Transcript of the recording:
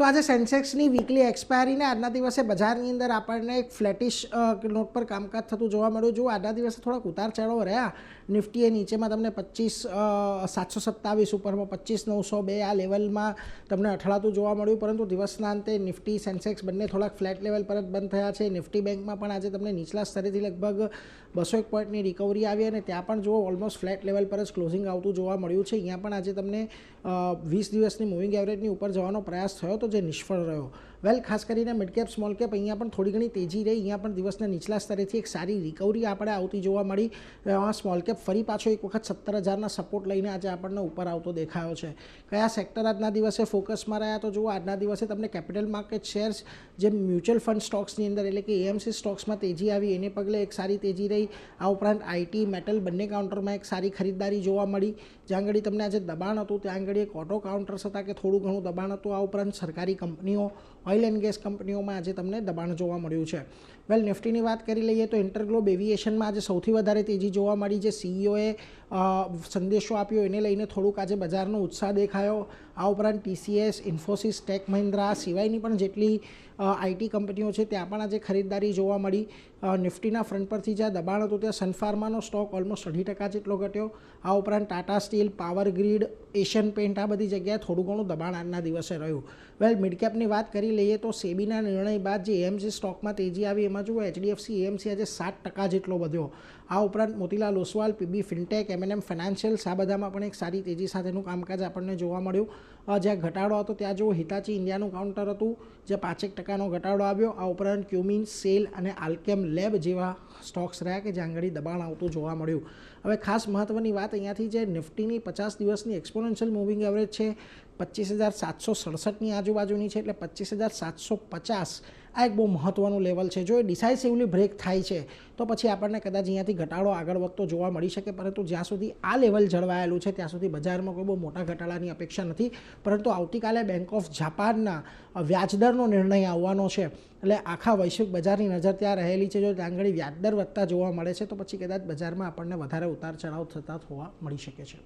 તો આજે સેન્સેક્સની વીકલી એક્સપાયરીને આજના દિવસે બજારની અંદર આપણને એક ફ્લેટિશ નોટ પર કામકાજ થતું જોવા મળ્યું. જો આજના દિવસે થોડાક ઉતાર ચઢાવ રહ્યા. નિફ્ટીએ નીચેમાં તમને 25,727 ઉપરમાં 25,902 આ લેવલમાં તમને અથડાતું જોવા મળ્યું, પરંતુ દિવસના અંતે નિફ્ટી સેન્સેક્સ બંને થોડાક ફ્લેટ લેવલ પર જ બંધ થયા છે. નિફ્ટી બેંકમાં પણ આજે તમને નીચલા સ્તરેથી લગભગ 201 પોઈન્ટની રિકવરી આવી અને ત્યાં પણ જુઓ ઓલમોસ્ટ ફ્લેટ લેવલ પર જ ક્લોઝિંગ આવતું જોવા મળ્યું છે. અહીંયા પણ આજે તમને 20 દિવસની મૂવિંગ એવરેજની ઉપર જવાનો પ્રયાસ થયો તો જે નિષ્ફળ રહ્યો. ખાસ કરીને મિડ કેપ સ્મોલ કેપ અહીંયા પણ થોડી ઘણી તેજી રહી. અહીંયા પણ દિવસના નીચલા સ્તરેથી એક સારી રિકવરી આપણે આવતી જોવા મળી. સ્મોલ કેપ ફરી પાછો એક વખત 17,000ના સપોર્ટ લઈને આજે આપણને ઉપર આવતો દેખાયો છે. કયા સેક્ટર આજના દિવસે ફોકસમાં રહ્યા તો જુઓ આજના દિવસે તમને કેપિટલ માર્કેટ શેર્સ જે મ્યુચ્યુઅલ ફંડ સ્ટોક્સની અંદર એટલે કે એએમસી સ્ટોક્સમાં તેજી આવી એને પગલે એક સારી તેજી રહી. આ ઉપરાંત આઈટી મેટલ બંને કાઉન્ટરમાં એક સારી ખરીદદારી જોવા મળી. જ્યાં આગળ તમને આજે દબાણ હતું ત્યાં આગળ એક ઓટો કાઉન્ટર્સ હતા કે થોડું ઘણું દબાણ હતું. આ ઉપરાંત સરકારી કંપનીઓ ઓઇલ એન્ડ ગેસ કંપનીઓમાં આજે તમને દબાણ જોવા મળ્યું છે. નિફ્ટીની વાત કરી લઈએ તો ઇન્ટરગ્લોબ એવિએશનમાં આજે સૌથી વધારે તેજી જોવા મળી. જે સીઈઓએ સંદેશો આપ્યો એને લઈને થોડુંક આજે બજારનો ઉત્સાહ દેખાયો. આ ઉપરાંત ટીસીએસ, ઇન્ફોસિસ, ટેક મહિન્દ્રા સિવાયની પણ જેટલી આઈટી કંપનીઓ છે ત્યાં પણ આજે ખરીદદારી જોવા મળી. નિફ્ટીના ફ્રન્ટ પરથી જ્યાં દબાણ હતું ત્યાં સનફાર્માનો સ્ટોક ઓલમોસ્ટ 2.5% જેટલો ઘટ્યો. આ ઉપરાંત Tata steel, power grid, Asian paint આ બધી જગ્યાએ થોડું ઘણું દબાણ આજના દિવસે રહ્યું. મિડ કેપની વાત કરી લઈએ તો સેબીના નિર્ણય બાદ જે એએમસી સ્ટોકમાં તેજી આવી એમાં જુઓ એચડીએફસી એએમસી આજે 7% જેટલો વધ્યો. આ ઉપરાંત Motilal Oswal, PB fintech, MNM ફાઇનાન્શિયલ્સ આ બધામાં પણ એક સારી તેજી સાથેનું કામકાજ આપણને જોવા મળ્યું. જ્યાં ઘટાડો હતો ત્યાં જુઓ હિતાચી ઇન્ડિયાનું કાઉન્ટર હતું જે 5% ઘટાડો આવ્યો. આ ઉપરાંત ક્યુમિન, સેલ અને આલ્કેમ લેબ જેવા સ્ટોક્સ રહ્યા કે જ્યાં આગળ દબાણ આવતું જોવા મળ્યું. હવે ખાસ મહત્ત્વની વાત અહીંયાથી જે નિફ્ટીની 50 દિવસની એક્સપોનેન્શિયલ મૂવિંગ એવરેજ છે 25,767ની આજુબાજુની છે એટલે 25,750 આ એક બહુ મહત્ત્વનું લેવલ છે. જો એ ડિસાઇસિવલી બ્રેક થાય છે તો પછી આપણને કદાચ અહીંયાથી ઘટાડો આગળ વધતો જોવા મળી શકે, પરંતુ જ્યાં સુધી આ લેવલ જળવાયેલું છે ત્યાં સુધી બજારમાં કોઈ બહુ મોટા ઘટાડાની અપેક્ષા નથી. પરંતુ આવતીકાલે બેંક ઓફ જાપાનના વ્યાજદરનો નિર્ણય આવવાનો છે એટલે આખા વૈશ્વિક બજારની નજર ત્યાં રહેલી છે. જો ત્યાં આગળ વ્યાજદર વધતા જોવા મળે છે તો પછી કદાચ બજારમાં આપણને વધારે ઉતાર ચઢાવ થતા જોવા મળી શકે છે.